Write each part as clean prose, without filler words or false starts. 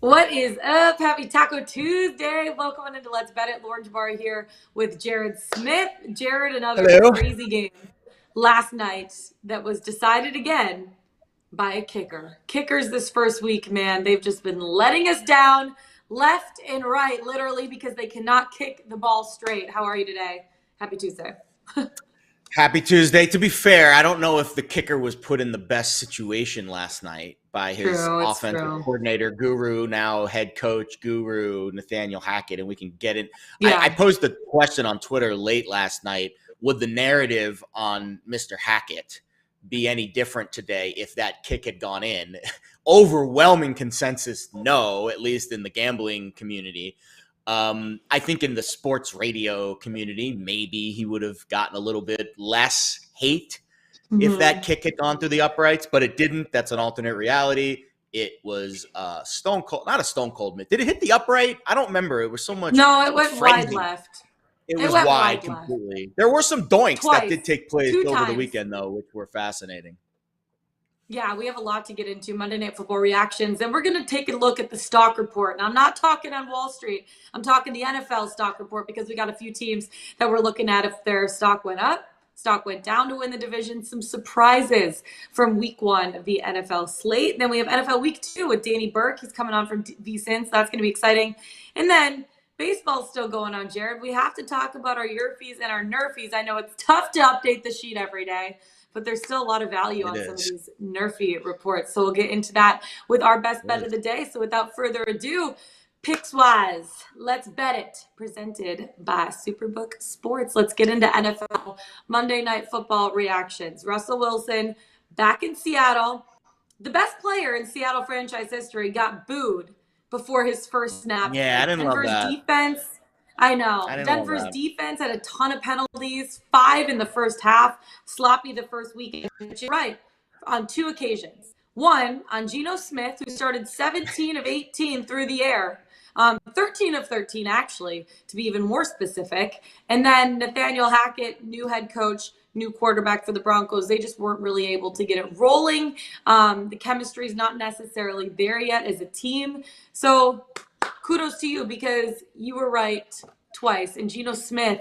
What is up? Happy Taco Tuesday. Welcome into Let's Bet It. Lauren Jabari here with Jared Smith. Jared, another crazy game last night that was decided again by a kicker. Kickers this first week, man, they've just been letting us down left and right, literally, because they cannot kick the ball straight. How are you today? Happy Tuesday. Happy Tuesday. To be fair, I don't know if the kicker was put in the best situation last night by his offensive coordinator guru, now head coach guru, Nathaniel Hackett, and we can get it. Yeah. I posed a question on Twitter late last night. Would the narrative on Mr. Hackett be any different today if that kick had gone in? Overwhelming consensus, no, at least in the gambling community. I think in the sports radio community, maybe he would have gotten a little bit less hate if that kick had gone through the uprights, but it didn't. That's an alternate reality. It was stone cold, not a stone cold myth. Did it hit the upright? I don't remember. It was so much. No, it went wide left. It was wide completely. Left. There were some doinks that did take place over the weekend, though, which were fascinating. Yeah, we have a lot to get into, Monday Night Football reactions, and we're going to take a look at the stock report. Now, I'm not talking on Wall Street. I'm talking the NFL stock report because we got a few teams that we're looking at if their stock went up, stock went down to win the division, some surprises from week 1 of the NFL slate. Then we have NFL week 2 with Danny Burke. He's coming on from VSiN, so that's going to be exciting. And then baseball's still going on, Jared. We have to talk about our YRFIs and our NRFIs. I know it's tough to update the sheet every day, but there's still a lot of value on some of these NRFI reports. So we'll get into that with our best bet of the day. So without further ado, Pickswise, Let's Bet It, presented by Superbook Sports. Let's get into NFL Monday Night Football reactions. Russell Wilson back in Seattle. The best player in Seattle franchise history got booed before his first snap. Yeah, I didn't love that. Defense. I know. Denver's defense had a ton of penalties, 5 in the first half, sloppy the first week. You're right, on 2 occasions. One, on Geno Smith, who started 17 of 18 through the air, 13 of 13, actually, to be even more specific. And then Nathaniel Hackett, new head coach, new quarterback for the Broncos. They just weren't really able to get it rolling. The chemistry is not necessarily there yet as a team. So kudos to you because you were right twice. And Geno Smith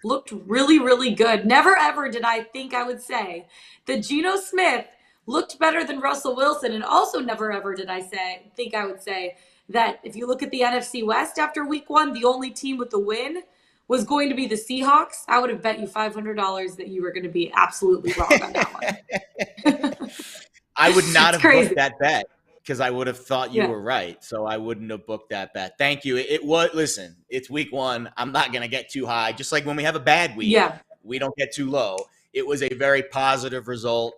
looked really, really good. Never, ever did I think I would say that Geno Smith looked better than Russell Wilson. And also never, ever did I think I would say that if you look at the NFC West after week 1, the only team with the win was going to be the Seahawks. I would have bet you $500 that you were going to be absolutely wrong on that one. I would not have booked that bet because I would have thought you were right. So I wouldn't have booked that bet. Thank you. Listen, it's week 1. I'm not going to get too high. Just like when we have a bad week, we don't get too low. It was a very positive result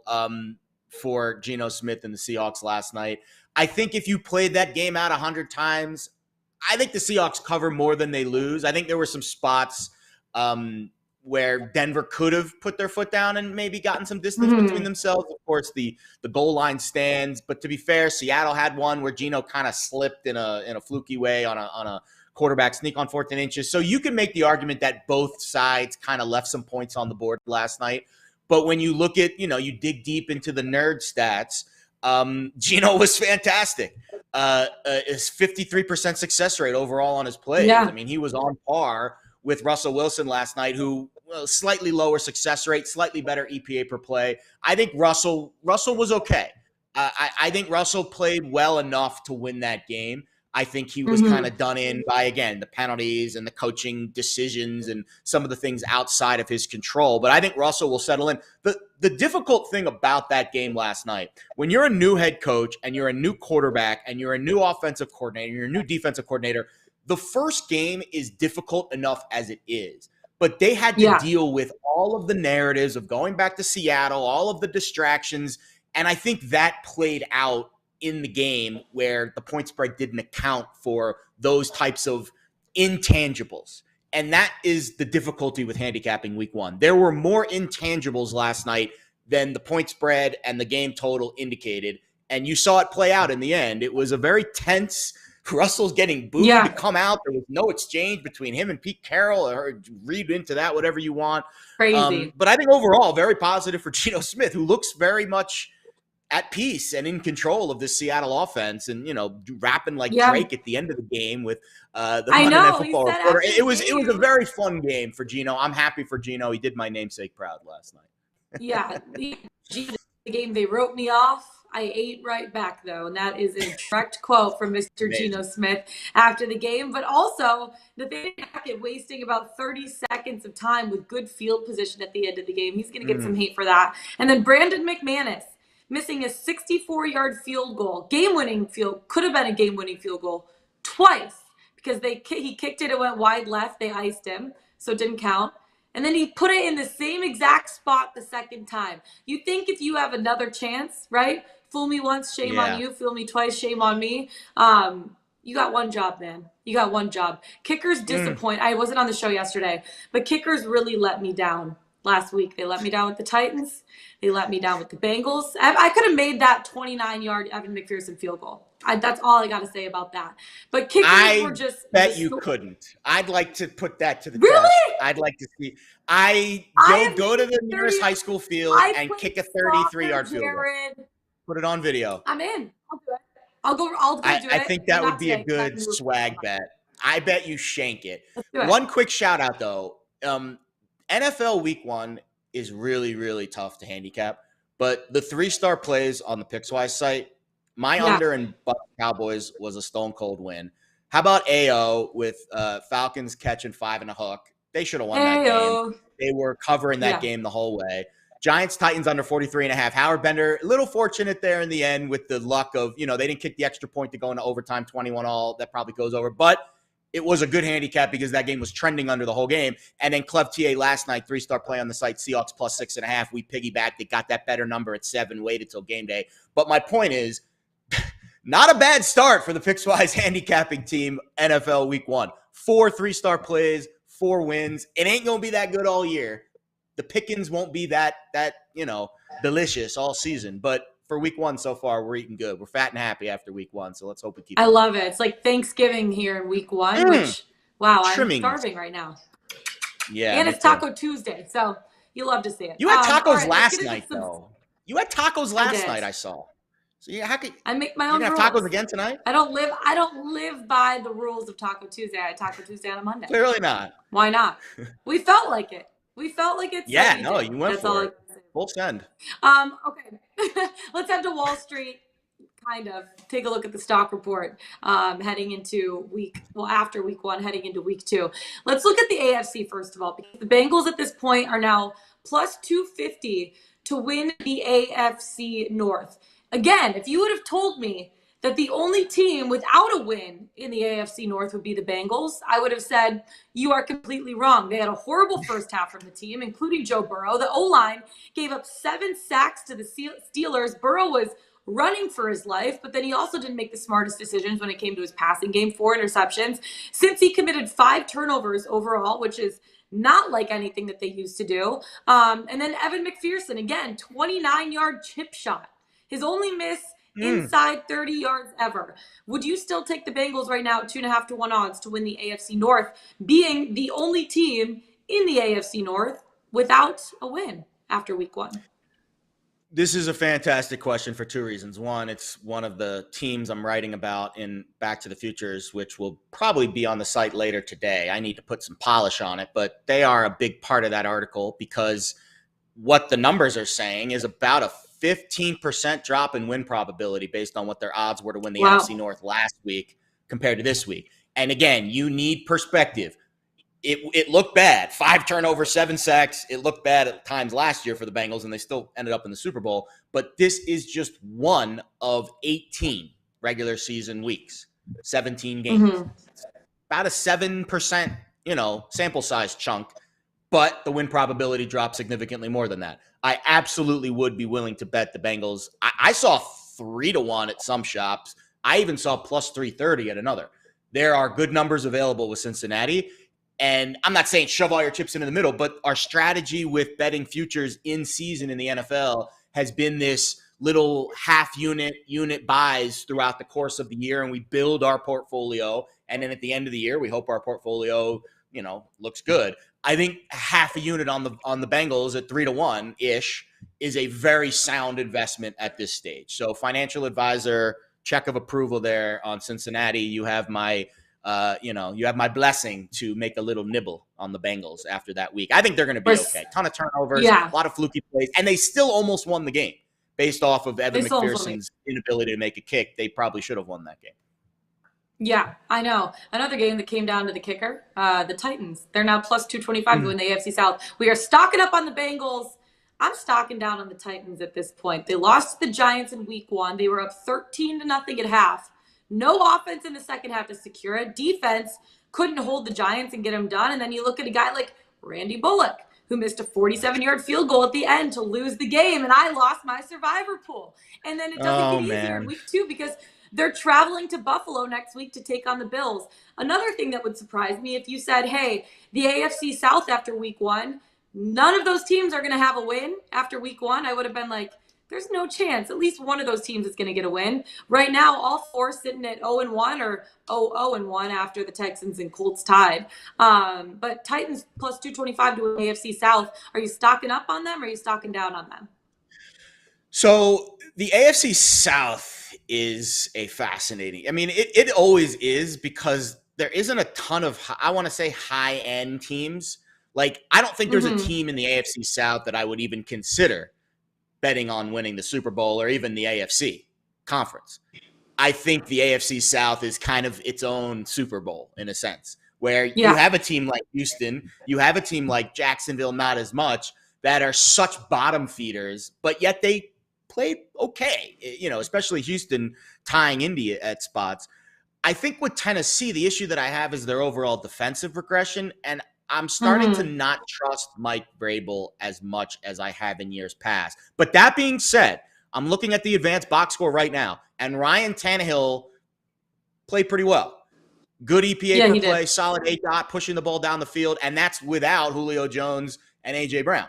for Geno Smith and the Seahawks last night. I think if you played that game out 100 times, I think the Seahawks cover more than they lose. I think there were some spots where Denver could have put their foot down and maybe gotten some distance between themselves. Of course, the goal line stands. But to be fair, Seattle had one where Geno kind of slipped in a fluky way on a quarterback sneak on 4th and inches. So you can make the argument that both sides kind of left some points on the board last night. But when you look at, you dig deep into the nerd stats, Geno was fantastic. His 53% success rate overall on his plays. Yeah. I mean, he was on par with Russell Wilson last night, who slightly lower success rate, slightly better EPA per play. I think Russell was okay. I think Russell played well enough to win that game. I think he was kind of done in by, again, the penalties and the coaching decisions and some of the things outside of his control. But I think Russell will settle in. The difficult thing about that game last night, when you're a new head coach and you're a new quarterback and you're a new offensive coordinator, you're a new defensive coordinator, the first game is difficult enough as it is. But they had to deal with all of the narratives of going back to Seattle, all of the distractions. And I think that played out in the game where the point spread didn't account for those types of intangibles. And that is the difficulty with handicapping week 1. There were more intangibles last night than the point spread and the game total indicated. And you saw it play out in the end. It was a very tense. Russell's getting booed to come out. There was no exchange between him and Pete Carroll, or read into that whatever you want. Crazy. But I think overall, very positive for Geno Smith, who looks very much at peace and in control of the Seattle offense, and rapping like Drake at the end of the game with the Monday Night Football reporter. It was a very fun game for Gino. I'm happy for Gino. He did my namesake proud last night. Yeah, the game they wrote me off. I ate right back, though, and that is a direct quote from Mr. Geno Smith after the game. But also, the thing wasting about 30 seconds of time with good field position at the end of the game. He's going to get some hate for that. And then Brandon McManus missing a 64-yard field goal, could have been a game-winning field goal twice because he kicked it, it went wide left, they iced him, so it didn't count. And then he put it in the same exact spot the second time. You think if you have another chance, right? Fool me once, shame on you. Fool me twice, shame on me. You got one job, man. You got one job. Kickers disappoint. I wasn't on the show yesterday, but kickers really let me down last week. They let me down with the Titans. They let me down with the Bengals. I could have made that 29-yard Evan McPherson field goal. That's all I got to say about that. But kickers were just... I bet you couldn't. I'd like to put that to the really? test. I'd like to see... go to the nearest high school field and kick a 33-yard field goal. Put it on video. I'm in. I'll do it. I'll do it. I think that would be a good swag bet. I bet you shank it. One quick shout out, though. NFL Week 1 is really, really tough to handicap. But the 3-star plays on the Pickswise site, my under in Bucs Cowboys was a stone cold win. How about AO with Falcons catching 5 and a hook? They should have won that game. They were covering that game the whole way. Giants Titans under 43.5. Howard Bender, a little fortunate there in the end with the luck of, they didn't kick the extra point to go into overtime, 21-all. That probably goes over. But it was a good handicap because that game was trending under the whole game. And then Clev TA last night, 3-star play on the site, Seahawks plus 6.5. We piggybacked. It got that better number at 7, waited till game day. But my point is, not a bad start for the Pickswise handicapping team, NFL Week 1. 4 3-star plays, 4 wins. It ain't going to be that good all year. The pickings won't be that delicious all season. But for Week 1 so far, we're eating good. We're fat and happy after Week 1, so let's hope we keep I love it. It's like Thanksgiving here in Week 1, which, wow, I'm starving right now. Yeah. And it's Taco Tuesday, so you love to see it. You had tacos last night, though. You had tacos last night, I saw. So how could I make my own rules? You have tacos again tonight? I don't live by the rules of Taco Tuesday. I had Taco Tuesday on a Monday. Clearly not. Why not? We felt like it. We felt like it's you went for it. Full send. Okay. Let's head to Wall Street. Kind of take a look at the stock report heading into after Week 1, heading into Week 2. Let's look at the AFC first of all, because the Bengals at this point are now plus 250 to win the AFC North. Again, if you would have told me that the only team without a win in the AFC North would be the Bengals, I would have said you are completely wrong. They had a horrible first half from the team, including Joe Burrow. The O-line gave up 7 sacks to the Steelers. Burrow was running for his life, but then he also didn't make the smartest decisions when it came to his passing game. 4 interceptions. Since he committed 5 turnovers overall, which is not like anything that they used to do. And then Evan McPherson, again, 29-yard chip shot. His only miss inside 30 yards ever. Would you still take the Bengals right now at 2.5 to 1 odds to win the AFC North, being the only team in the AFC North without a win after Week 1? This is a fantastic question for 2 reasons. One, it's one of the teams I'm writing about in Back to the Futures, which will probably be on the site later today. I need to put some polish on it, but they are a big part of that article because what the numbers are saying is about a 15% drop in win probability based on what their odds were to win the NFC North last week compared to this week. And again, you need perspective. It looked bad. 5 turnovers, 7 sacks. It looked bad at times last year for the Bengals, and they still ended up in the Super Bowl. But this is just one of 18 regular season weeks, 17 games. About a 7%, sample size chunk. But the win probability dropped significantly more than that. I absolutely would be willing to bet the Bengals. I saw 3 to 1 at some shops. I even saw plus 330 at another. There are good numbers available with Cincinnati. And I'm not saying shove all your chips into the middle, but our strategy with betting futures in season in the NFL has been this little half unit buys throughout the course of the year. And we build our portfolio. And then at the end of the year, we hope our portfolio looks good. I think half a unit on the Bengals at 3-1 ish is a very sound investment at this stage. So financial advisor, check of approval there on Cincinnati. You have my blessing to make a little nibble on the Bengals after that week. I think they're going to be okay. Ton of turnovers, a lot of fluky plays, and they still almost won the game based off of Evan McPherson's inability to make a kick. They probably should have won that game. Yeah, I know. Another game that came down to the kicker, the Titans. They're now plus 225 to win the AFC South. We are stocking up on the Bengals. I'm stocking down on the Titans at this point. They lost to the Giants in week 1. They were up 13-0 at half. No offense in the second half to secure it. Defense couldn't hold the Giants and get them done. And then you look at a guy like Randy Bullock, who missed a 47-yard field goal at the end to lose the game. And I lost my survivor pool. And then it doesn't get easier in week 2 because they're traveling to Buffalo next week to take on the Bills. Another thing that would surprise me if you said, hey, the AFC South after week 1, none of those teams are going to have a win after week 1. I would have been like, there's no chance. At least one of those teams is going to get a win. Right now, all 4 sitting at 0-1 or 0-1 after the Texans and Colts tied. But Titans plus 225 to win AFC South. Are you stocking up on them or are you stocking down on them? So the AFC South is a fascinating. I mean, it always is because there isn't a ton of, I want to say, high-end teams. Like, I don't think there's a team in the AFC South that I would even consider betting on winning the Super Bowl or even the AFC conference. I think the AFC South is kind of its own Super Bowl in a sense, where you have a team like Houston, you have a team like Jacksonville, not as much, that are such bottom feeders, but yet they played okay, especially Houston tying Indy at spots. I think with Tennessee, the issue that I have is their overall defensive regression, and I'm starting to not trust Mike Vrabel as much as I have in years past. But that being said, I'm looking at the advanced box score right now, and Ryan Tannehill played pretty well. Good EPA per play, solid 8 pushing the ball down the field, and that's without Julio Jones and A.J. Brown.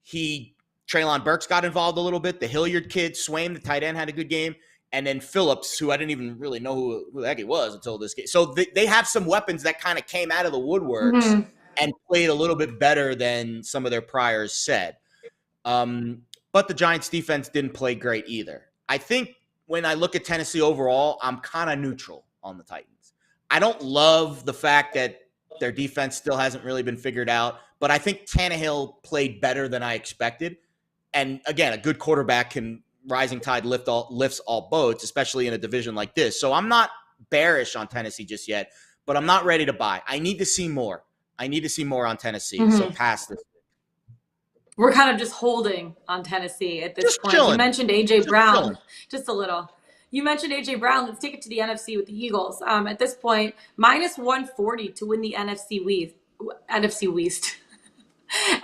Treylon Burks got involved a little bit. The Hilliard kid, Swain, the tight end, had a good game. And then Phillips, who I didn't even really know who the heck he was until this game. So they have some weapons that kind of came out of the woodworks and played a little bit better than some of their priors said. But the Giants defense didn't play great either. I think when I look at Tennessee overall, I'm kind of neutral on the Titans. I don't love the fact that their defense still hasn't really been figured out, but I think Tannehill played better than I expected. And again, a good quarterback can rising tide lifts all boats, especially in a division like this. So I'm not bearish on Tennessee just yet, but I'm not ready to buy. I need to see more. I need to see more on Tennessee. So pass this. We're kind of just holding on Tennessee at this just point. Chilling. You mentioned A.J. Brown. Just a little. You mentioned A.J. Brown. Let's take it to the NFC with the Eagles. At this point, minus 140 to win the NFC West.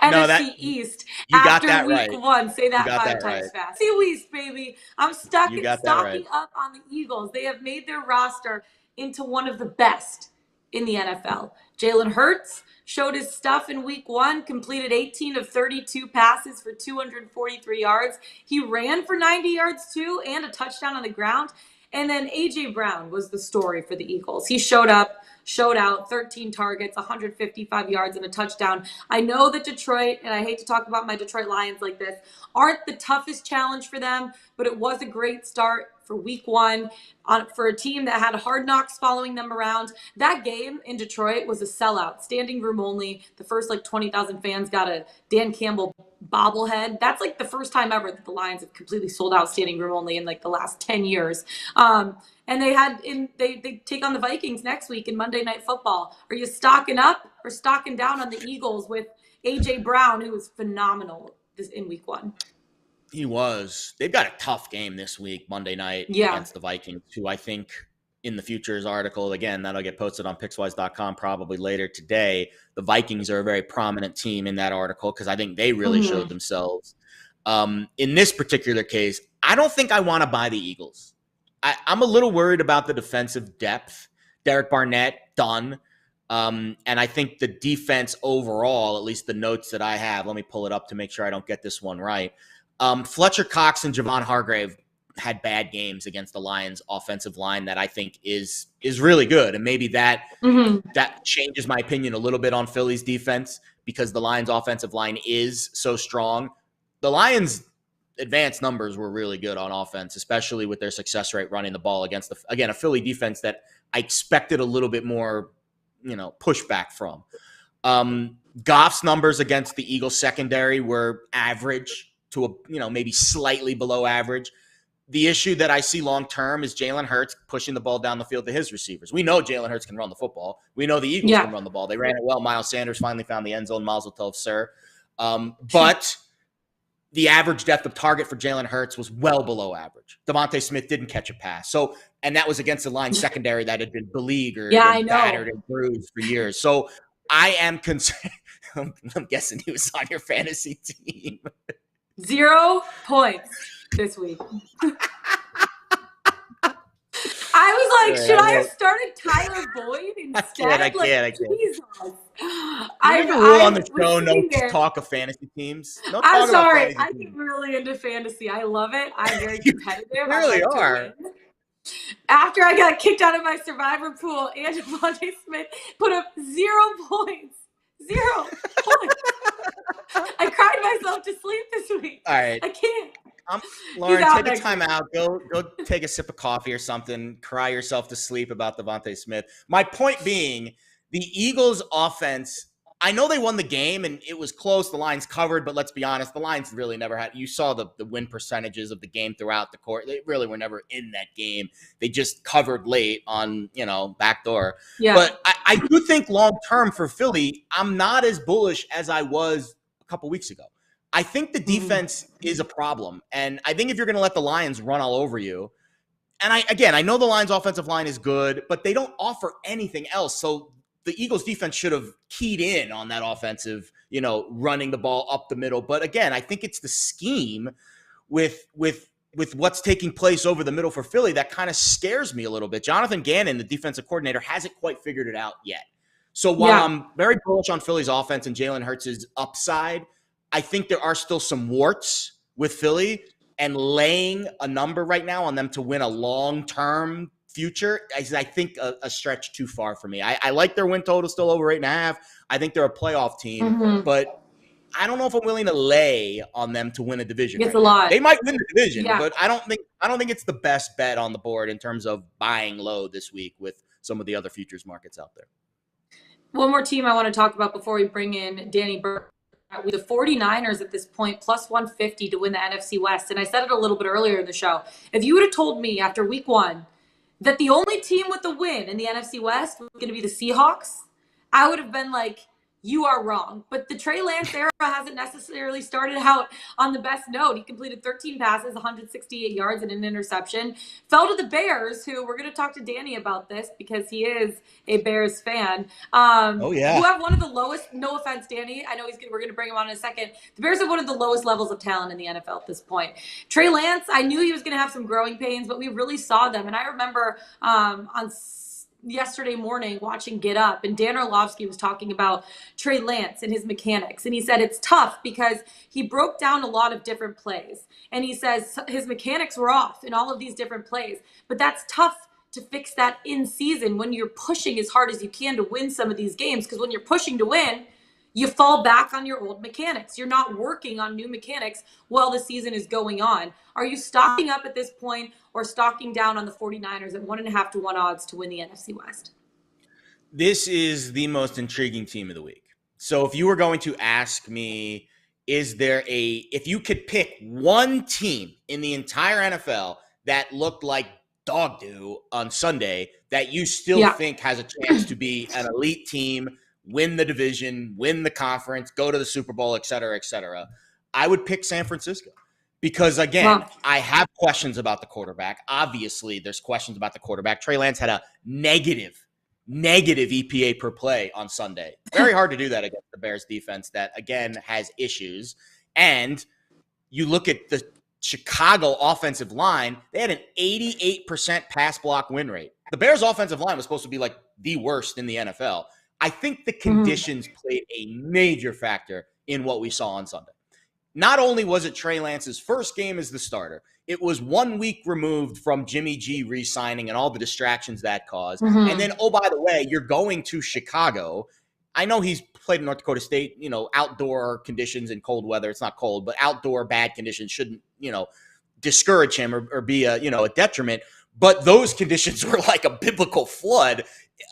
NFC East after week 1. Say that 5 times fast. NFC East, baby. I'm stocking up on the Eagles. They have made their roster into one of the best in the NFL. Jalen Hurts showed his stuff in week 1, completed 18 of 32 passes for 243 yards. He ran for 90 yards too and a touchdown on the ground. And then A.J. Brown was the story for the Eagles. He showed out, 13 targets, 155 yards, and a touchdown. I know that Detroit, and I hate to talk about my Detroit Lions like this, aren't the toughest challenge for them, but it was a great start for week 1 for a team that had Hard Knocks following them around. That game in Detroit was a sellout, standing room only. The first 20,000 fans got a Dan Campbell bobblehead. That's the first time ever that the Lions have completely sold out standing room only in the last 10 years. And they take on the Vikings next week in Monday Night Football. Are you stocking up or stocking down on the Eagles with A.J. Brown, who was phenomenal in week 1? He was. They've got a tough game this week, Monday night, against the Vikings, who I think in the Futures article, again, that'll get posted on Pickswise.com probably later today. The Vikings are a very prominent team in that article because I think they really showed themselves. In this particular case, I don't think I want to buy the Eagles. I'm a little worried about the defensive depth. Derek Barnett, done. And I think the defense overall, at least the notes that I have, let me pull it up to make sure I don't get this one right. Fletcher Cox and Javon Hargrave, had bad games against the Lions offensive line that I think is really good. And maybe that changes my opinion a little bit on Philly's defense because the Lions offensive line is so strong. The Lions advanced numbers were really good on offense, especially with their success rate running the ball against a Philly defense that I expected a little bit more, pushback from. Goff's numbers against the Eagles secondary were average to maybe slightly below average. The issue that I see long-term is Jalen Hurts pushing the ball down the field to his receivers. We know Jalen Hurts can run the football. We know the Eagles can run the ball. They ran it well. Miles Sanders finally found the end zone. Mazel tov, sir. But the average depth of target for Jalen Hurts was well below average. Devontae Smith didn't catch a pass. And that was against the Lions secondary that had been beleaguered and battered and bruised for years. So I am concerned. I'm guessing he was on your fantasy team. 0 points this week. I was like, should I have started Tyler Boyd instead? I can't. Jesus. I have a rule on the show, no talk of fantasy teams. No talk I'm sorry. About I get really into fantasy. I love it. I'm very competitive. You really are. After I got kicked out of my survivor pool, and Devontae Smith put up 0 points. 0 points. I cried myself to sleep this week. All right. I can't. Lauren, take a time out. Go take a sip of coffee or something. Cry yourself to sleep about Devontae Smith. My point being, the Eagles' offense, I know they won the game and it was close. The Lions covered, but let's be honest, the Lions really never had – you saw the win percentages of the game throughout the court. They really were never in that game. They just covered late on, backdoor. Yeah. But I do think long-term for Philly, I'm not as bullish as I was a couple weeks ago. I think the defense is a problem. And I think if you're going to let the Lions run all over you, and I know the Lions offensive line is good, but they don't offer anything else. So the Eagles defense should have keyed in on that offensive, running the ball up the middle. But again, I think it's the scheme with what's taking place over the middle for Philly that kind of scares me a little bit. Jonathan Gannon, the defensive coordinator, hasn't quite figured it out yet. So while I'm very bullish on Philly's offense and Jalen Hurts' upside, I think there are still some warts with Philly, and laying a number right now on them to win a long-term future is, I think, a stretch too far for me. I like their win total still over 8.5. I think they're a playoff team, but I don't know if I'm willing to lay on them to win a division. It's a lot. They might win the division, but I don't think it's the best bet on the board in terms of buying low this week with some of the other futures markets out there. One more team I want to talk about before we bring in Danny Burke. With the 49ers at this point, plus 150 to win the NFC West. And I said it a little bit earlier in the show. If you would have told me after week 1 that the only team with the win in the NFC West was going to be the Seahawks, I would have been like, you are wrong. But the Trey Lance era hasn't necessarily started out on the best note. He completed 13 passes, 168 yards, and an interception. Fell to the Bears, who we're going to talk to Danny about this because he is a Bears fan. Who have one of the lowest, no offense, Danny, I know we're going to bring him on in a second. The Bears have one of the lowest levels of talent in the NFL at this point. Trey Lance, I knew he was going to have some growing pains, but we really saw them. And I remember on yesterday morning watching Get Up, and Dan Orlovsky was talking about Trey Lance and his mechanics. And he said it's tough because he broke down a lot of different plays. And he says his mechanics were off in all of these different plays. But that's tough to fix that in season when you're pushing as hard as you can to win some of these games. Because when you're pushing to win, you fall back on your old mechanics. You're not working on new mechanics while the season is going on. Are you stocking up at this point or stocking down on the 49ers at 1.5 to 1 odds to win the NFC West? This is the most intriguing team of the week. So if you were going to ask me, if you could pick one team in the entire NFL that looked like dog do on Sunday that you still think has a chance to be an elite team, win the division, win the conference, go to the Super Bowl, et cetera, I would pick San Francisco. Because, again, I have questions about the quarterback. Obviously, there's questions about the quarterback. Trey Lance had a negative EPA per play on Sunday. Very hard to do that against the Bears defense that, again, has issues. And you look at the Chicago offensive line, they had an 88% pass block win rate. The Bears offensive line was supposed to be like the worst in the NFL. I think the conditions played a major factor in what we saw on Sunday. not only was it Trey Lance's first game as the starter, it was 1 week removed from Jimmy G re-signing and all the distractions that caused. Mm-hmm. And then, oh, by the way, you're going to Chicago. I know he's played in North Dakota State, outdoor conditions and cold weather. It's not cold, but outdoor bad conditions shouldn't, discourage him or be a detriment. But those conditions were like a biblical flood,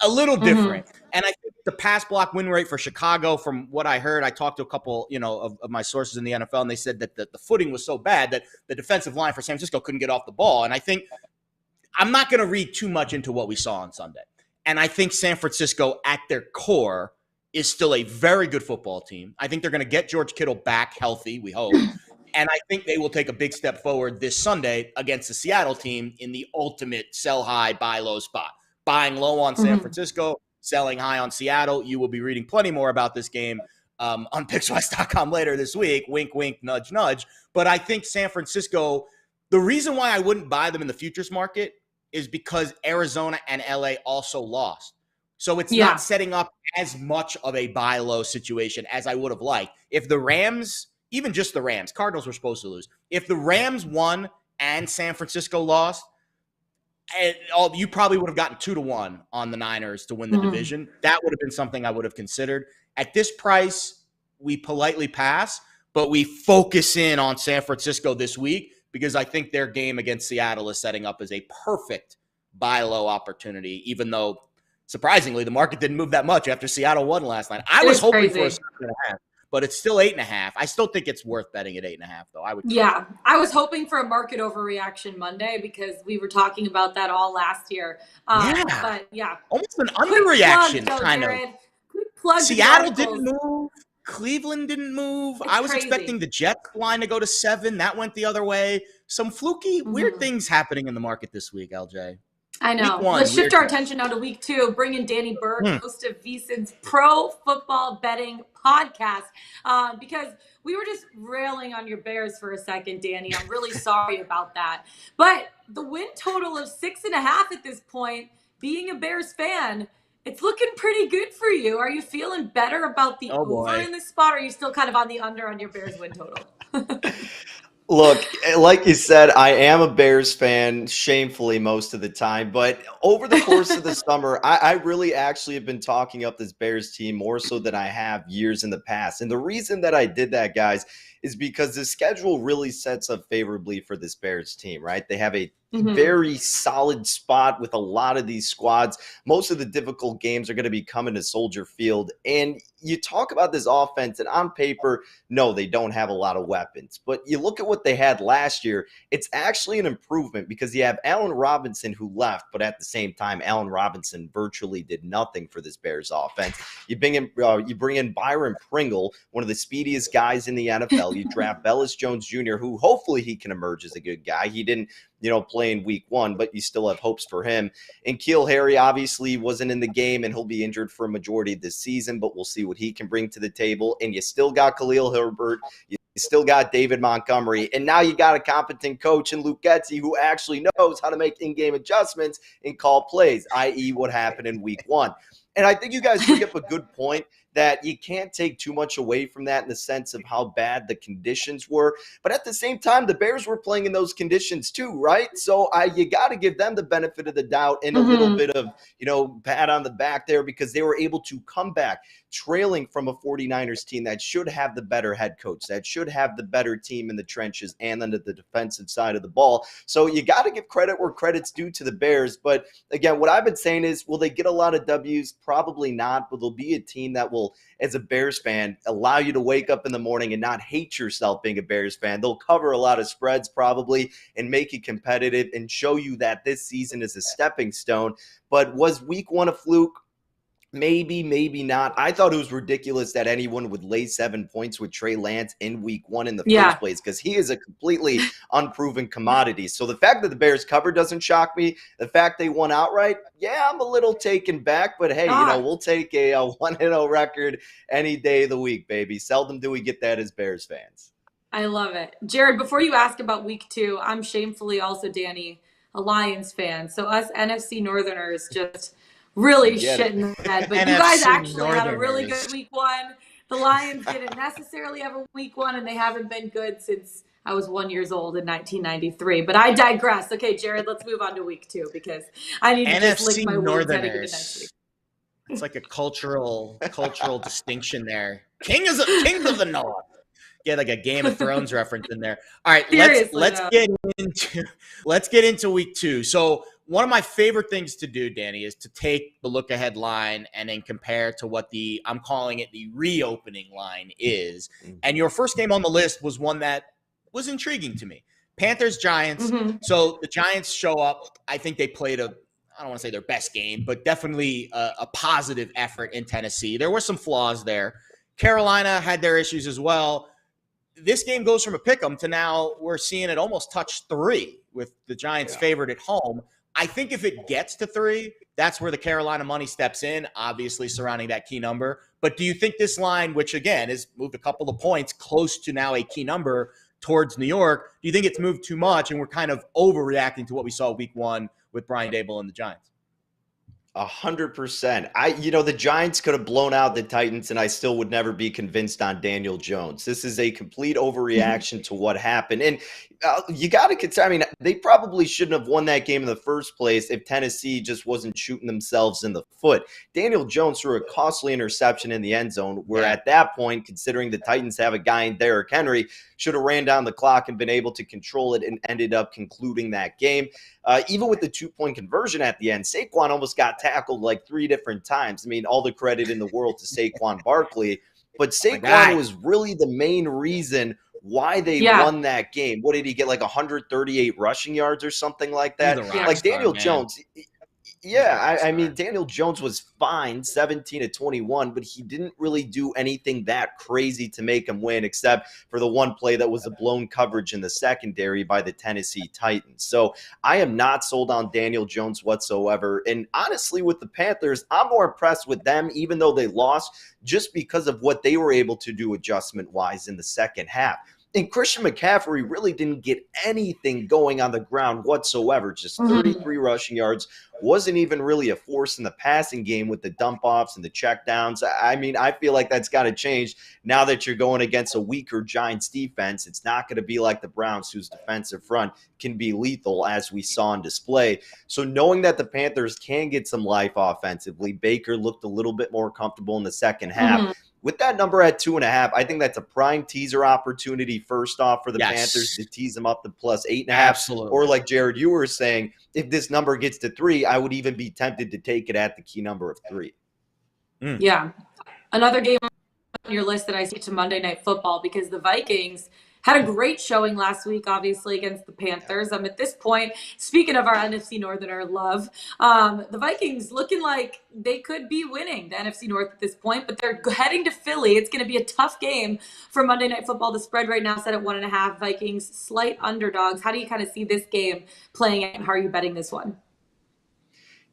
a little different. Mm-hmm. And I think the pass block win rate for Chicago, from what I heard, I talked to a couple, of my sources in the NFL, and they said that the footing was so bad that the defensive line for San Francisco couldn't get off the ball. And I think I'm not going to read too much into what we saw on Sunday. And I think San Francisco at their core is still a very good football team. I think they're going to get George Kittle back healthy, we hope. And I think they will take a big step forward this Sunday against the Seattle team in the ultimate sell high, buy low spot. Buying low on San Francisco, selling high on Seattle. You will be reading plenty more about this game on Pickswise.com later this week. Wink, wink, nudge, nudge. But I think San Francisco, the reason why I wouldn't buy them in the futures market is because Arizona and LA also lost. So it's not setting up as much of a buy low situation as I would have liked. If the Rams, even just the Rams, Cardinals were supposed to lose. If the Rams won and San Francisco lost, you probably would have gotten 2-1 on the Niners to win the division. That would have been something I would have considered. At this price, we politely pass, but we focus in on San Francisco this week because I think their game against Seattle is setting up as a perfect buy low opportunity, even though, surprisingly, the market didn't move that much after Seattle won last night. I was hoping for a 7.5, but it's still 8.5. I still think it's worth betting at 8.5, though. I was hoping for a market overreaction Monday because we were talking about that all last year. But almost an underreaction kind of. Seattle didn't move. Cleveland didn't move. I was expecting the Jets line to go to 7. That went the other way. Some fluky, weird things happening in the market this week, LJ. I know. Let's shift our attention now to week 2. Bring in Danny Burke, host of VSiN's Pro Football Betting Podcast, because we were just railing on your Bears for a second, Danny. I'm really sorry about that. But the win total of 6.5 at this point, being a Bears fan, it's looking pretty good for you. Are you feeling better about the over in this spot, or are you still kind of on the under on your Bears win total? Look, like you said, I am a Bears fan, shamefully most of the time. But over the course of the summer, I really actually have been talking up this Bears team more so than I have years in the past. And the reason that I did that, guys, is because the schedule really sets up favorably for this Bears team, right? They have a very solid spot with a lot of these squads. Most of the difficult games are going to be coming to Soldier Field. And you talk about this offense, and on paper, no, they don't have a lot of weapons. But you look at what they had last year, it's actually an improvement because you have Allen Robinson who left, but at the same time, Allen Robinson virtually did nothing for this Bears offense. You bring in Byron Pringle, one of the speediest guys in the NFL. You draft Bellis Jones Jr., who hopefully he can emerge as a good guy. He didn't play in week 1, but you still have hopes for him. And Keel Harry obviously wasn't in the game, and he'll be injured for a majority of this season, but we'll see what he can bring to the table. And you still got Khalil Herbert. You still got David Montgomery. And now you got a competent coach in Luke Getsy who actually knows how to make in-game adjustments and call plays, i.e. what happened in week 1. And I think you guys bring up a good point that you can't take too much away from that in the sense of how bad the conditions were. But at the same time, the Bears were playing in those conditions too, right? So you got to give them the benefit of the doubt and a little bit of, pat on the back there because they were able to come back trailing from a 49ers team that should have the better head coach, that should have the better team in the trenches and then at the defensive side of the ball. So you got to give credit where credit's due to the Bears. But again, what I've been saying is, will they get a lot of W's? Probably not, but they'll be a team that will, as a Bears fan, allow you to wake up in the morning and not hate yourself being a Bears fan. They'll cover a lot of spreads probably and make you competitive and show you that this season is a stepping stone. But was week 1 a fluke? Maybe, maybe not. I thought it was ridiculous that anyone would lay 7 points with Trey Lance in week 1 in the first place because he is a completely unproven commodity. So the fact that the Bears covered doesn't shock me. The fact they won outright, I'm a little taken back. But hey, we'll take a 1-0 record any day of the week, baby. Seldom do we get that as Bears fans. I love it. Jared, before you ask about week 2, I'm shamefully also, Danny, a Lions fan. So us NFC Northerners just really shitting the bed. But you guys actually had a really good week 1. The Lions didn't necessarily have a week one, and they haven't been good since I was 1 year old in 1993. But I digress. Okay, Jared, let's move on to week two because I need to just lick my wounds heading into next week. It's like a cultural distinction there. Kings of the North. Get like a Game of Thrones reference in there. All right, let's get into week two. So one of my favorite things to do, Danny, is to take the look ahead line and then compare to what I'm calling it the reopening line is. And your first game on the list was one that was intriguing to me. Panthers Giants. Mm-hmm. So the Giants show up. I think they played I don't want to say their best game, but definitely a positive effort in Tennessee. There were some flaws there. Carolina had their issues as well. This game goes from a pick'em to now we're seeing it almost touch 3 with the Giants favored at home. I think if it gets to 3, that's where the Carolina money steps in, obviously surrounding that key number. But do you think this line, which again has moved a couple of points close to now a key number towards New York, do you think it's moved too much and we're kind of overreacting to what we saw week one with Brian Daboll and the Giants? 100%. The Giants could have blown out the Titans, and I still would never be convinced on Daniel Jones. This is a complete overreaction to what happened. And you got to consider, they probably shouldn't have won that game in the first place if Tennessee just wasn't shooting themselves in the foot. Daniel Jones threw a costly interception in the end zone, where at that point, considering the Titans have a guy in Derrick Henry, should have ran down the clock and been able to control it and ended up concluding that game. Even with the 2-point conversion at the end, Saquon almost got tackled like 3 different times. All the credit in the world to Saquon Barkley, but Saquon was really the main reason why they won that game. What did he get, like 138 rushing yards or something like that? Like Daniel Jones. Daniel Jones was fine, 17-21, but he didn't really do anything that crazy to make him win, except for the one play that was a blown coverage in the secondary by the Tennessee Titans. So I am not sold on Daniel Jones whatsoever. And honestly, with the Panthers, I'm more impressed with them, even though they lost, just because of what they were able to do adjustment-wise in the second half. And Christian McCaffrey really didn't get anything going on the ground whatsoever. Just 33 rushing yards. Wasn't even really a force in the passing game with the dump-offs and the checkdowns. I feel like that's got to change now that you're going against a weaker Giants defense. It's not going to be like the Browns, whose defensive front can be lethal, as we saw on display. So knowing that the Panthers can get some life offensively, Baker looked a little bit more comfortable in the second half. With that number at 2.5, I think that's a prime teaser opportunity first off for the Panthers to tease them up to plus 8.5. Absolutely. Or like Jared, you were saying, if this number gets to 3, I would even be tempted to take it at the key number of 3. Yeah. Another game on your list that I see to Monday Night Football, because the Vikings had a great showing last week, obviously, against the Panthers. At this point, speaking of our NFC Northerner love, the Vikings looking like they could be winning the NFC North at this point, but they're heading to Philly. It's going to be a tough game for Monday Night Football. The spread right now set at 1.5. Vikings, slight underdogs. How do you kind of see this game playing out, and how are you betting this one?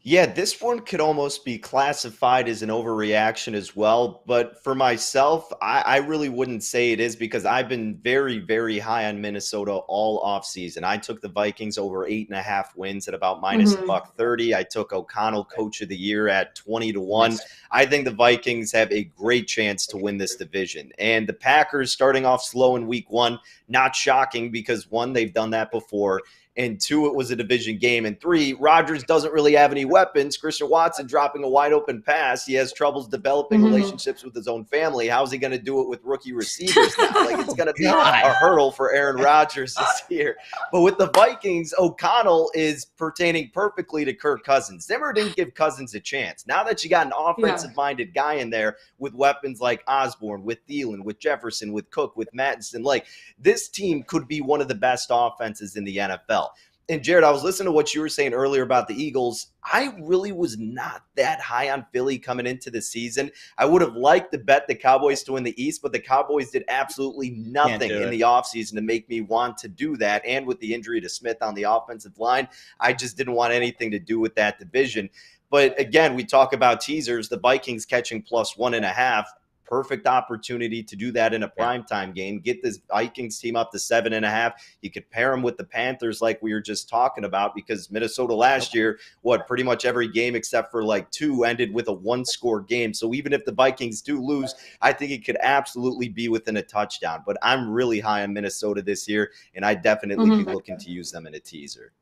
Yeah, this one could almost be classified as an overreaction as well. But for myself, I really wouldn't say it is, because I've been very, very high on Minnesota all offseason. I took the Vikings over 8.5 wins at about minus $130. I took O'Connell Coach of the Year at 20-1. Nice. I think the Vikings have a great chance to win this division. And the Packers starting off slow in week 1, not shocking, because 1, they've done that before. And 2, it was a division game. And 3, Rodgers doesn't really have any weapons. Christian Watson dropping a wide open pass. He has troubles developing relationships with his own family. How's he going to do it with rookie receivers now? Like, it's going to be a hurdle for Aaron Rodgers this year. But with the Vikings, O'Connell is pertaining perfectly to Kirk Cousins. Zimmer didn't give Cousins a chance. Now that you got an offensive-minded guy in there with weapons like Osborne, with Thielen, with Jefferson, with Cook, with Mattison, like, this team could be one of the best offenses in the NFL. And Jared, I was listening to what you were saying earlier about the Eagles. I really was not that high on Philly coming into the season. I would have liked to bet the Cowboys to win the East, but the Cowboys did absolutely nothing in the offseason to make me want to do that. And with the injury to Smith on the offensive line, I just didn't want anything to do with that division. But again, we talk about teasers, the Vikings catching plus 1.5. perfect opportunity to do that in a primetime game. Get this Vikings team up to 7.5. You could pair them with the Panthers like we were just talking about, because Minnesota last year, pretty much every game except for like 2 ended with a 1-score game. So even if the Vikings do lose, I think it could absolutely be within a touchdown. But I'm really high on Minnesota this year, and I definitely be looking to use them in a teaser.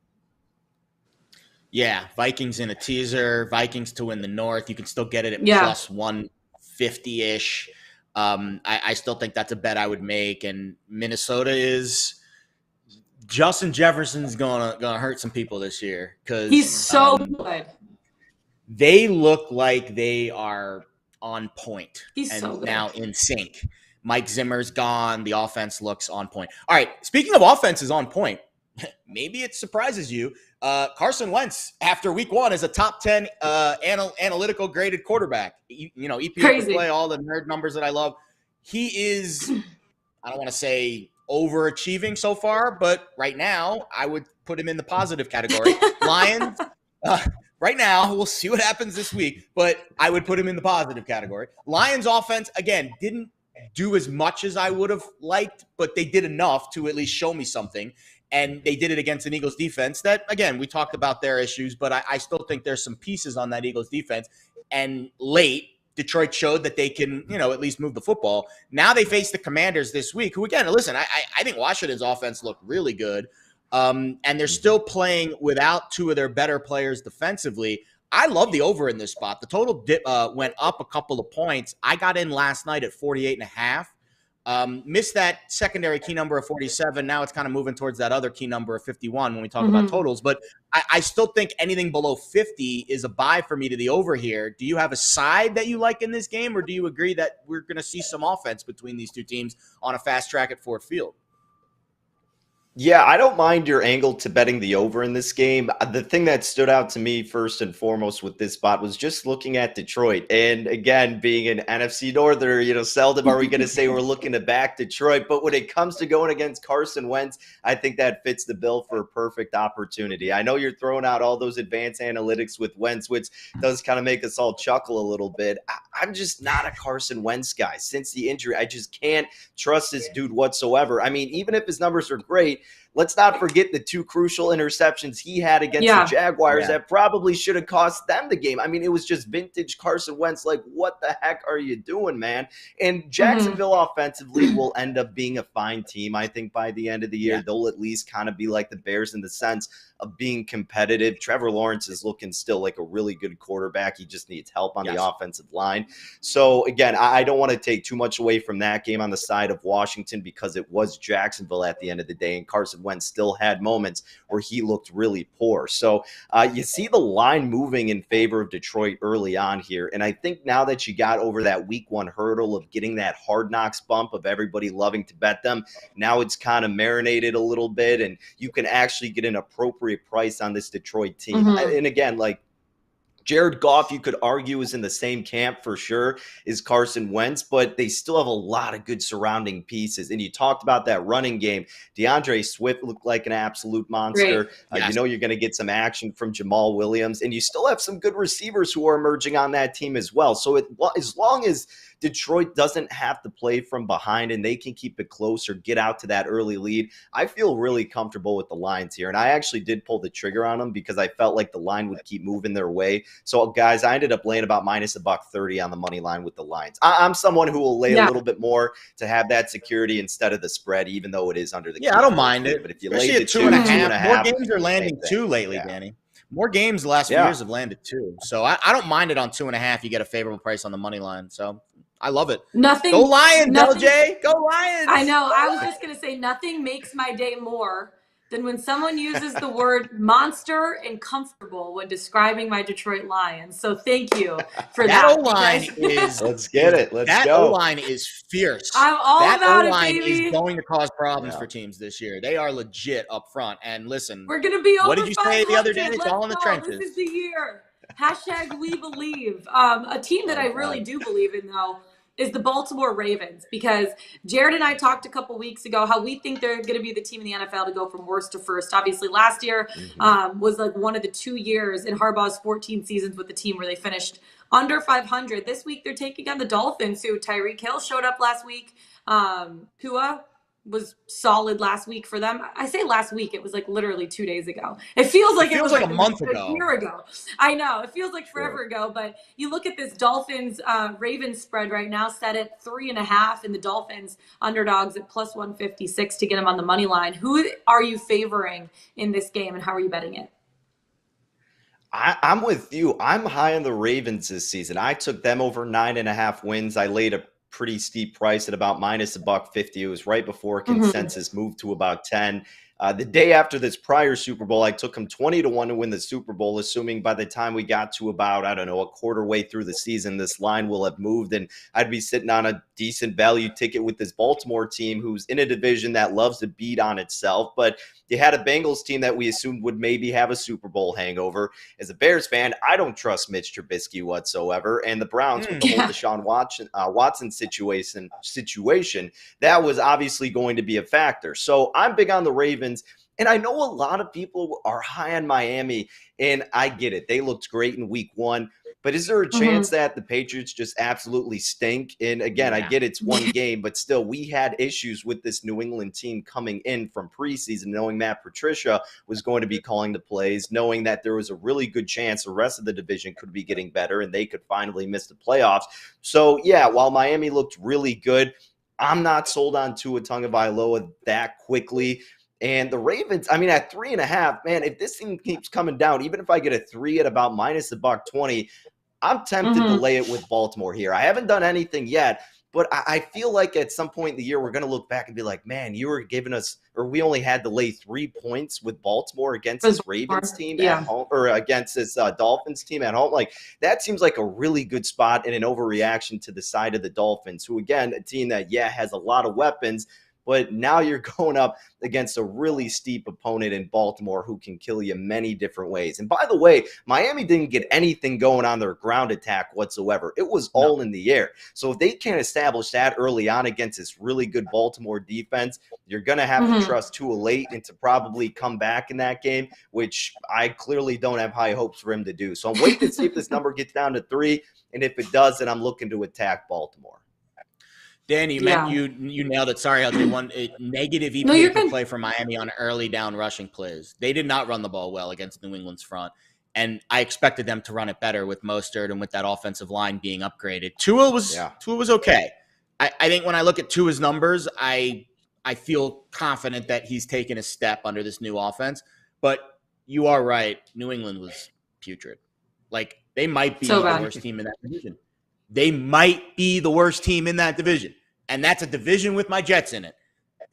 Yeah, Vikings in a teaser, Vikings to win the North. You can still get it at plus 150-ish. I still think that's a bet I would make. And Minnesota is – Justin Jefferson's gonna hurt some people this year because he's so good. They look like they are on point. He's so good. Now in sync. Mike Zimmer's gone. The offense looks on point. All right, speaking of offenses on point, maybe it surprises you. Carson Wentz, after week 1, is a top 10 analytical graded quarterback. EPA per play, all the nerd numbers that I love. He is, I don't want to say overachieving so far, but right now I would put him in the positive category. Lions, right now, we'll see what happens this week, but I would put him in the positive category. Lions offense, again, didn't do as much as I would have liked, but they did enough to at least show me something. And they did it against an Eagles defense that, again, we talked about their issues, but I still think there's some pieces on that Eagles defense. And late, Detroit showed that they can, at least move the football. Now they face the Commanders this week, who, again, listen, I think Washington's offense looked really good. And they're still playing without 2 of their better players defensively. I love the over in this spot. The total went up a couple of points. I got in last night at 48.5. Missed that secondary key number of 47. Now it's kind of moving towards that other key number of 51 when we talk about totals. But I still think anything below 50 is a buy for me to the over here. Do you have a side that you like in this game, or do you agree that we're going to see some offense between these two teams on a fast track at Ford Field? Yeah, I don't mind your angle to betting the over in this game. The thing that stood out to me first and foremost with this spot was just looking at Detroit. And again, being an NFC Northerner, seldom are we going to say we're looking to back Detroit. But when it comes to going against Carson Wentz, I think that fits the bill for a perfect opportunity. I know you're throwing out all those advanced analytics with Wentz, which does kind of make us all chuckle a little bit. I'm just not a Carson Wentz guy. Since the injury, I just can't trust this dude whatsoever. I mean, even if his numbers are great, let's not forget the 2 crucial interceptions he had against the Jaguars that probably should have cost them the game. I mean, it was just vintage Carson Wentz. Like, what the heck are you doing, man? And Jacksonville offensively will end up being a fine team. I think by the end of the year, they'll at least kind of be like the Bears in the sense of being competitive. Trevor Lawrence is looking still like a really good quarterback. He just needs help on the offensive line. So, again, I don't want to take too much away from that game on the side of Washington because it was Jacksonville at the end of the day, and Carson Wentz still had moments where he looked really poor. So you see the line moving in favor of Detroit early on here. And I think now that you got over that week 1 hurdle of getting that Hard Knocks bump of everybody loving to bet them, now it's kind of marinated a little bit and you can actually get an appropriate price on this Detroit team. And again, like, Jared Goff, you could argue, is in the same camp for sure as Carson Wentz, but they still have a lot of good surrounding pieces. And you talked about that running game. DeAndre Swift looked like an absolute monster. You know you're going to get some action from Jamal Williams, and you still have some good receivers who are emerging on that team as well. So as long as Detroit doesn't have to play from behind and they can keep it close or get out to that early lead, I feel really comfortable with the lines here. And I actually did pull the trigger on them because I felt like the line would keep moving their way. So, guys, I ended up laying about minus $1.30 on the money line with the lines. I'm someone who will lay a little bit more to have that security instead of the spread, even though it is under the I don't mind it. But if you lay the 2.5, more games are landing 2 lately, Danny. More games the last few years have landed 2. So I don't mind it on 2.5. You get a favorable price on the money line. So I love it. Go Lions, LJ. Go Lions. I know. I was just going to say nothing makes my day more than when someone uses the word monster and comfortable when describing my Detroit Lions. So thank you for that. That O-line is – let's get it. Let's go. That O-line is fierce. I'm all about it, baby. That O-line is going to cause problems for teams this year. They are legit up front. And listen, we're going to be over 500. What did you say the other day? It's all in the trenches. This is the year. #we believe. A team that I really do believe in, though, is the Baltimore Ravens, because Jared and I talked a couple weeks ago how we think they're going to be the team in the NFL to go from worst to first. Obviously, last year was like one of the 2 years in Harbaugh's 14 seasons with the team where they finished under 500. This week, they're taking on the Dolphins, who Tyreek Hill showed up last week. Tua was solid last week for them. I say last week, it was like literally 2 days ago. It feels like it was like a month ago. A year ago. I know. It feels like forever ago, but you look at this Dolphins Ravens spread right now set at 3.5, and the Dolphins underdogs at plus 156 to get them on the money line. Who are you favoring in this game, and how are you betting it? I'm with you. I'm high on the Ravens this season. I took them over 9.5 wins. I laid a pretty steep price at about minus $1.50. It was right before consensus moved to about 10. The day after this prior Super Bowl, I took them 20-1 to win the Super Bowl, assuming by the time we got to about, I don't know, a quarter way through the season, this line will have moved and I'd be sitting on a decent value ticket with this Baltimore team who's in a division that loves to beat on itself. But you had a Bengals team that we assumed would maybe have a Super Bowl hangover. As a Bears fan, I don't trust Mitch Trubisky whatsoever. And the Browns with the whole Deshaun Watson situation, that was obviously going to be a factor. So I'm big on the Ravens. And I know a lot of people are high on Miami, and I get it. They looked great in week 1. But is there a chance that the Patriots just absolutely stink? And again, I get it's one game, but still, we had issues with this New England team coming in from preseason, knowing Matt Patricia was going to be calling the plays, knowing that there was a really good chance the rest of the division could be getting better and they could finally miss the playoffs. So, yeah, while Miami looked really good, I'm not sold on Tua Tagovailoa that quickly. And the Ravens, I mean, at 3.5, man, if this thing keeps coming down, even if I get a 3 at about minus $1.20, I'm tempted to lay it with Baltimore here. I haven't done anything yet, but I feel like at some point in the year, we're going to look back and be like, man, you were giving us, or we only had to lay 3 points with Baltimore against this Ravens team at home, or against this Dolphins team at home. Like, that seems like a really good spot and an overreaction to the side of the Dolphins, who, again, a team that, has a lot of weapons, but now you're going up against a really steep opponent in Baltimore who can kill you many different ways. And by the way, Miami didn't get anything going on their ground attack whatsoever. It was all in the air. So if they can't establish that early on against this really good Baltimore defense, you're going to have to trust Tua late and to probably come back in that game, which I clearly don't have high hopes for him to do. So I'm waiting to see if this number gets down to 3. And if it does, then I'm looking to attack Baltimore. Dan, you nailed it. Sorry, I'll do one negative EPA per play for Miami on early down rushing plays. They did not run the ball well against New England's front, and I expected them to run it better with Mostert and with that offensive line being upgraded. Tua was okay. I think when I look at Tua's numbers, I feel confident that he's taken a step under this new offense. But you are right. New England was putrid. Like, they might be the worst team in that division. They might be the worst team in that division. And that's a division with my Jets in it.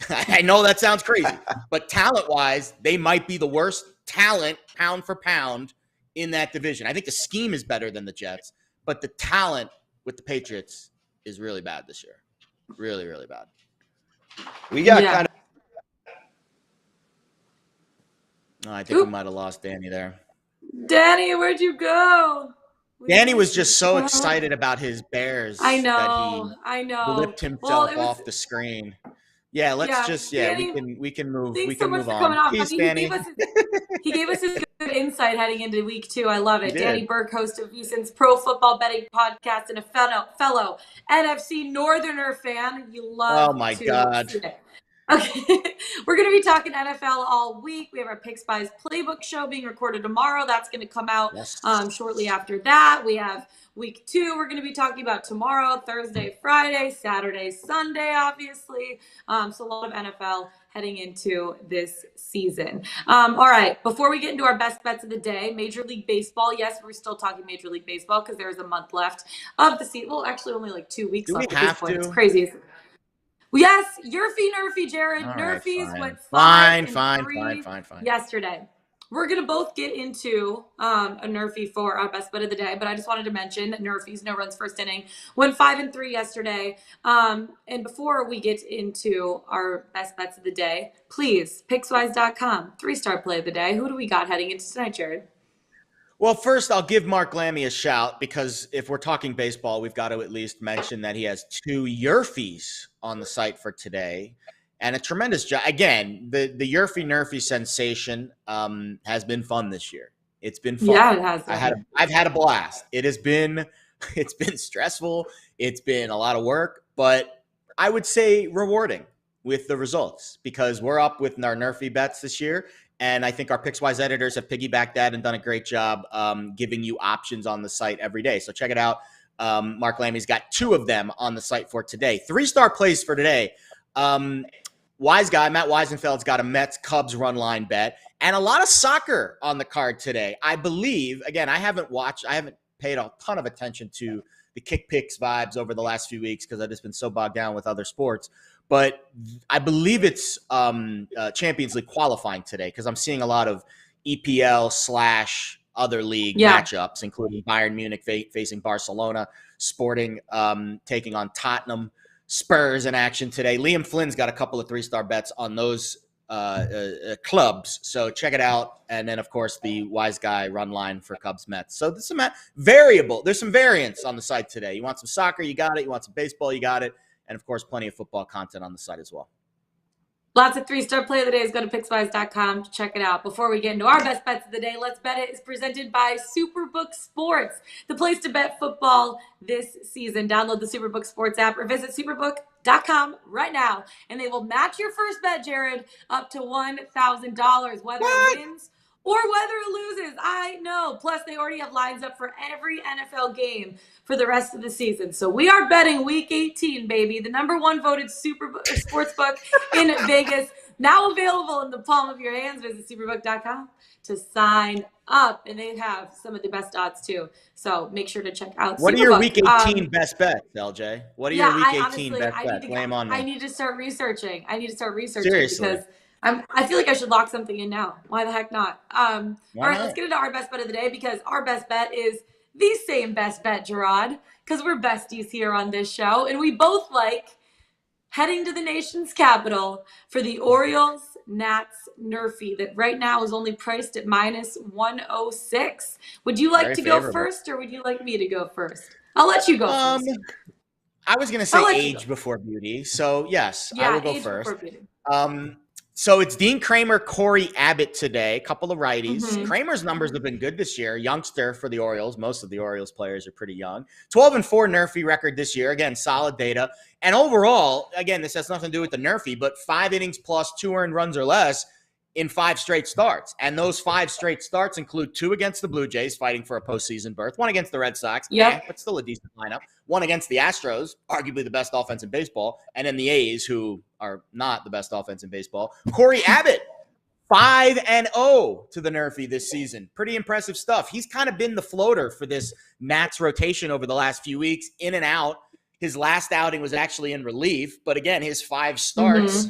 I know that sounds crazy, but talent-wise, they might be the worst talent, pound for pound, in that division. I think the scheme is better than the Jets, but the talent with the Patriots is really bad this year. Really, really bad. We got kind of... Oh, I think we might have lost Danny there. Danny, where'd you go? Danny was just so excited about his Bears that he flipped himself off the screen. Yeah, let's Danny, we can move. We can move on. Peace, Danny. He gave us his good insight heading into week 2. I love it. Danny Burke, host of VSiN's Pro Football Betting Podcast and a fellow NFC Northerner fan. You love. Oh my God. Okay, we're going to be talking NFL all week. We have our Pickswise playbook show being recorded tomorrow. That's going to come out shortly after that. We have week 2 we're going to be talking about tomorrow, Thursday, Friday, Saturday, Sunday, obviously. So a lot of NFL heading into this season. All right, before we get into our best bets of the day, Major League Baseball. Yes, we're still talking Major League Baseball because there's a month left of the season. Well, actually only like 2 weeks left at this point. It's crazy. Yes, YRFI, Jared. Nerfies went 5 and 3 yesterday. We're going to both get into a Nerfie for our best bet of the day, but I just wanted to mention that Nerfies, no runs first inning, went 5 and 3 yesterday. And before we get into our best bets of the day, please, Pickswise.com, 3-star play of the day. Who do we got heading into tonight, Jared? Well, first, I'll give Mark Lammy a shout because if we're talking baseball, we've got to at least mention that he has 2 YRFIs on the site for today. And a tremendous job. Again, the YRFI Nerfy sensation has been fun this year. It's been fun. Yeah, it has. I've had a blast. It's been stressful. It's been a lot of work, but I would say rewarding with the results because we're up with our Nerfy bets this year. And I think our Pickswise editors have piggybacked that and done a great job giving you options on the site every day. So check it out. Mark Lammy's got 2 of them on the site for today. 3-star plays for today. Wise guy, Matt Weisenfeld's got a Mets-Cubs run line bet. And a lot of soccer on the card today. I believe, again, I haven't paid a ton of attention to the kick picks vibes over the last few weeks because I've just been so bogged down with other sports. But I believe it's Champions League qualifying today because I'm seeing a lot of EPL/other league matchups, including Bayern Munich facing Barcelona, Sporting taking on Tottenham, Spurs in action today. Liam Flynn's got a couple of 3-star bets on those clubs. So check it out. And then, of course, the Wise Guy run line for Cubs Mets. So there's some variable. There's some variance on the site today. You want some soccer, you got it. You want some baseball, you got it. And, of course, plenty of football content on the site as well. Lots of 3-star play of the days. Go to Pickswise.com to check it out. Before we get into our best bets of the day, Let's Bet It is presented by Superbook Sports, the place to bet football this season. Download the Superbook Sports app or visit Superbook.com right now, and they will match your first bet, Jared, up to $1,000, whether it wins or whether it loses. I know. Plus, they already have lines up for every NFL game for the rest of the season. So we are betting Week 18, baby. The #1 voted sportsbook in Vegas. Now available in the palm of your hands. Visit Superbook.com to sign up. And they have some of the best odds, too. So make sure to check out What Superbook. are your Week 18 best bets, LJ? What are your Week 18 honestly, best bets? Lay them on me. I need to start researching. Seriously. Because I feel like I should lock something in now. Why the heck not? All right, let's get into our best bet of the day because our best bet is the same best bet, Gerard, because we're besties here on this show. And we both like heading to the nation's capital for the Orioles Nats Nerfy that right now is only priced at -106. Would you like to go first or would you like me to go first? I'll let you go first. I was going to say age before beauty. So, yes, I will go first. So it's Dean Kramer, Corey Abbott today, a couple of righties. Mm-hmm. Kramer's numbers have been good this year. Youngster for the Orioles. Most of the Orioles players are pretty young. 12-4 Nerfy record this year. Again, solid data. And overall, again, this has nothing to do with the Nerfy, but 5 innings plus 2 earned runs or less in 5 straight starts. And those 5 straight starts include 2 against the Blue Jays, fighting for a postseason berth, 1 against the Red Sox, but still a decent lineup, 1 against the Astros, arguably the best offense in baseball, and then the A's, who are not the best offense in baseball. Corey Abbott, 5-0 to the Nerfy this season. Pretty impressive stuff. He's kind of been the floater for this Nats rotation over the last few weeks, in and out. His last outing was actually in relief, but again, his 5 starts,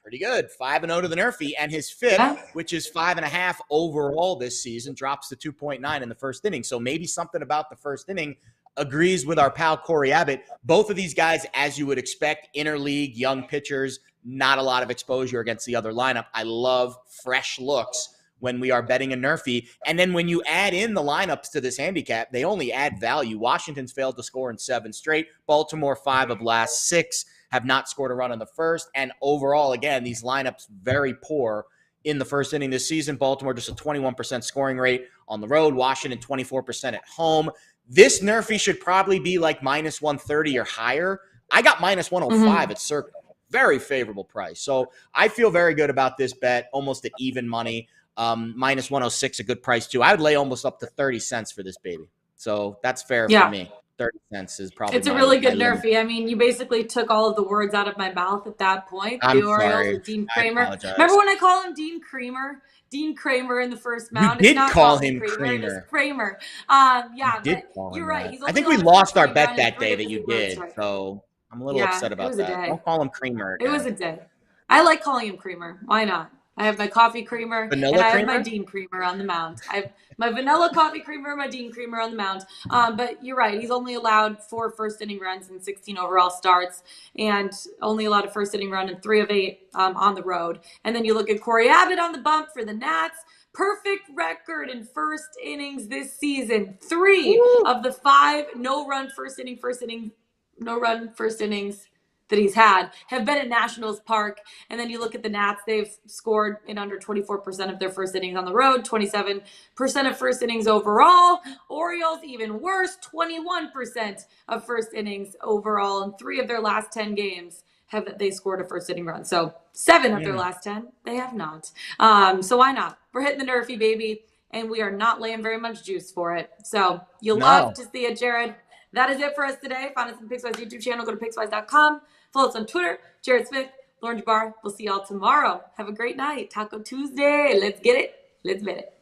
pretty good. 5-0 to the Nerfy, and his 5th, which is 5.5 overall this season, drops to 2.9 in the first inning. So maybe something about the first inning agrees with our pal Corey Abbott. Both of these guys, as you would expect, interleague, young pitchers, not a lot of exposure against the other lineup. I love fresh looks when we are betting a Nerfy. And then when you add in the lineups to this handicap, they only add value. Washington's failed to score in 7 straight. Baltimore, 5 of last 6, have not scored a run in the first. And overall, again, these lineups very poor in the first inning this season. Baltimore just a 21% scoring rate on the road. Washington 24% at home. This Nerfy should probably be like -130 or higher. I got -105 at Circle. Very favorable price. So I feel very good about this bet, almost at even money. -106, a good price too. I would lay almost up to 30 cents for this baby. So that's fair for me. 30 cents is probably. It's a really good Nerfy. I mean, you basically took all of the words out of my mouth at that point. The Orioles with Dean Kramer. Remember when I call him Dean Kramer? Dean Kramer in the first mound. You did call him Kramer. It's Kramer. You're right. He's I think we lost our bet that day that you did. So I'm a little upset about that. Don't call him Kramer again. It was a day. I like calling him Kramer. Why not? I have my coffee creamer, vanilla and I creamer? have my Dean Creamer on the mound. I have my vanilla coffee creamer, my Dean Creamer on the mound. But you're right. He's only allowed 4 first-inning runs and 16 overall starts, and only allowed a first-inning run in 3 of 8 on the road. And then you look at Corey Abbott on the bump for the Nats, Perfect record in first innings this season. 3 of the 5 no-run first innings that he's had have been at Nationals Park. And then you look at the Nats, they've scored in under 24% of their first innings on the road, 27% of first innings overall. Orioles, even worse, 21% of first innings overall. In 3 of their last 10 games have they scored a first inning run. So 7 of their last 10, they have not. So why not? We're hitting the NRFI, baby, and we are not laying very much juice for it. So you'll love to see it, Jared. That is it for us today. Find us on the Pickswise YouTube channel. Go to pickswise.com. Follow us on Twitter. Jared Smith, Lauren Jabbar. We'll see y'all tomorrow. Have a great night. Taco Tuesday. Let's get it. Let's get it.